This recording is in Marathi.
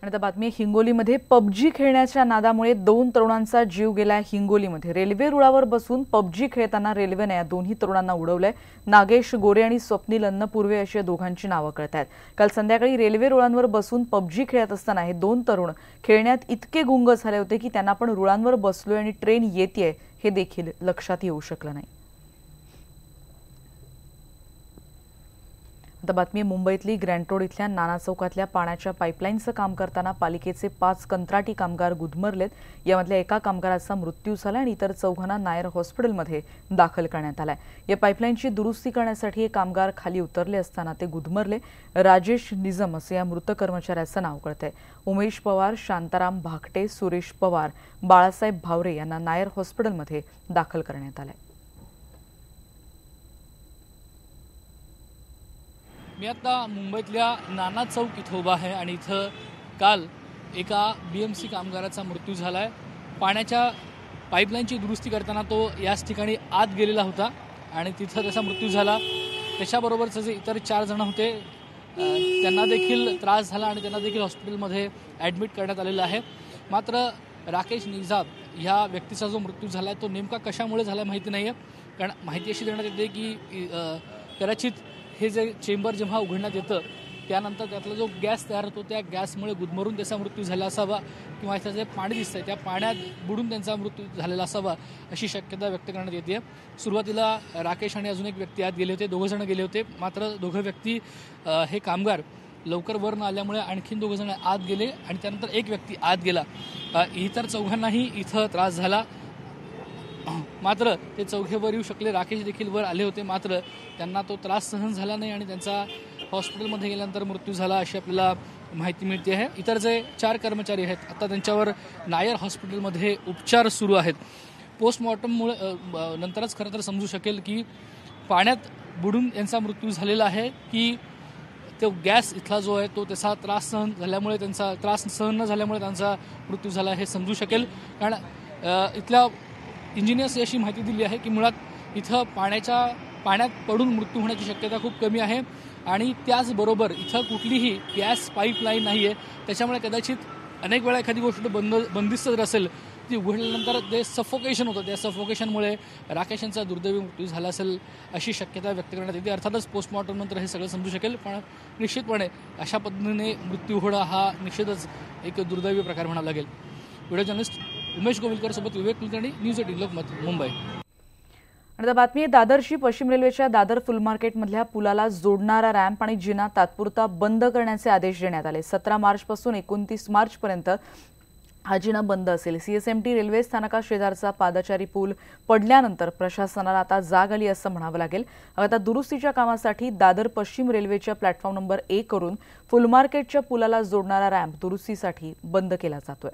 आणि आता बातमी हिंगोलीमध्ये पबजी खेळण्याच्या नादामुळे 2 तरुणांचा जीव गेला। हिंगोलीमध्ये रेल्वे रुळावर बसून पबजी खेळताना रेल्वेने या दोन्ही तरुणांना उडवले। नागेश गोरे आणि स्वप्नील अन्नपूर्वे अशी दोघांची नावे कळतात। काल संध्याकाळी रेल्वे रुळांवर बसून पबजी खेळत असताना हे 2 तरुण खेळण्यात इतके गुंग झाले होते की त्यांना पण रुळांवर बसलोय आणि ट्रेन येतेय हे देखील लक्षात येऊ शकलं नाही। आता बातमी मुंबईतली ग्रँड रोड इथल्या नाना चौकातल्या पाण्याच्या पाईपलाईनचं काम करताना पालिकेचे 5 कंत्राटी कामगार गुदमरलेत। यामधल्या एका कामगाराचा मृत्यू झाला आणि इतर 4 नायर हॉस्पिटलमध्ये दाखल करण्यात आलाय। या पाईपलाईनची दुरुस्ती करण्यासाठी हे कामगार खाली उतरले असताना ते गुदमरले। राजेश निजम असे या मृत कर्मचाऱ्याचं नाव कळतंय। उमेश पवार, शांताराम भाकटे, सुरेश पवार, बाळासाहेब भावरे यांना नायर हॉस्पिटलमध्ये दाखल करण्यात आलंय। मी आता मुंबईतल्या नाना चौक इथं उभा आहे आणि इथं काल एका बीएमसी कामगाराचा मृत्यू झालाय। पाण्याच्या पाईपलाईनची दुरुस्ती करताना तो याच ठिकाणी आत गेलेला होता आणि तिथं त्याचा मृत्यू झाला। त्याच्याबरोबरचे जे इतर 4 जण होते त्यांना देखील त्रास झाला आणि त्यांना देखील हॉस्पिटलमध्ये ॲडमिट करण्यात आलेलं आहे। मात्र राकेश निजाब ह्या व्यक्तीचा जो मृत्यू झाला तो नेमका कशामुळे झाला माहिती नाही आहे। कारण माहिती अशी देण्यात येते की कदाचित हे जे चेंबर जेव्हा उघडण्यात येतं त्यानंतर त्यातला जो गॅस तयार होतो त्या गॅसमुळे गुदमरून त्याचा मृत्यू झाला असावा किंवा इथं जे पाणी दिसतंय त्या पाण्यात बुडून त्यांचा मृत्यू झालेला असावा अशी शक्यता व्यक्त करण्यात येते। सुरुवातीला राकेश आणि अजून एक व्यक्ती आत गेले होते, 2 जण गेले होते। मात्र 2 व्यक्ती हे कामगार लवकर वर न आल्यामुळे आणखीन 2 जण आत गेले आणि त्यानंतर एक व्यक्ती आत गेला। इतर 4घांनाही इथं त्रास झाला। मात्र ते 4घे वर येऊ शकले। राकेश देखील वर आले होते, मात्र त्यांना तो त्रास सहन झाला नाही आणि त्यांचा हॉस्पिटलमध्ये गेल्यानंतर मृत्यू झाला अशी आपल्याला माहिती मिळते आहे। इतर जे 4 कर्मचारी आहेत आता त्यांच्यावर नायर हॉस्पिटलमध्ये उपचार सुरू आहेत। पोस्टमॉर्टममुळे नंतरच खरं तर समजू शकेल की पाण्यात बुडून यांचा मृत्यू झालेला आहे की तो गॅस इथला जो आहे तो त्याचा त्रास सहन झाल्यामुळे त्यांचा मृत्यू झाला हे समजू शकेल। कारण इथल्या इंजिनियर्स अशी माहिती दिली आहे की मुळात इथं पाण्यात पडून मृत्यू होण्याची शक्यता खूप कमी आहे आणि त्याचबरोबर इथं कुठलीही गॅस पाईपलाईन नाही आहे। त्याच्यामुळे कदाचित अनेक वेळा एखादी गोष्ट बंदिस्त जर असेल ती उघडल्यानंतर ते सफोकेशन होतं, त्या सफोकेशनमुळे राकेश यांचा दुर्दैवी मृत्यू झाला असेल अशी शक्यता व्यक्त करण्यात येते। अर्थातच पोस्टमॉर्टम नंतर हे सगळं समजू शकेल, पण निश्चितपणे अशा पद्धतीने मृत्यू होणं हा निश्चितच एक दुर्दैवी प्रकार म्हणावा लागेल। व्हिडिओ जर्नलिस्ट उमेश गोविलकर सोबत विवेक कुलकर्णी, न्यूज 18 लोकमत, मुंबई। आणि बातमी आहे दादरची। पश्चिम रेल्वेच्या दादर फुल मार्केटमधल्या पुलाला जोडणारा रॅम्प आणि जिना तात्पुरता बंद करण्याचे आदेश देण्यात आले। 17 मार्चपासून 29 मार्चपर्यंत हा जिना बंद असेल। सीएसएमटी रेल्वे स्थानका शेजारचा पादचारी पूल पडल्यानंतर प्रशासनाला आता जाग आली असं म्हणावं लागेल। आता दुरुस्तीच्या कामासाठी दादर पश्चिम रेल्वेच्या प्लॅटफॉर्म नंबर 1 वरून फुल मार्केटच्या पुलाला जोडणारा रॅम्प दुरुस्तीसाठी बंद केला जातोय।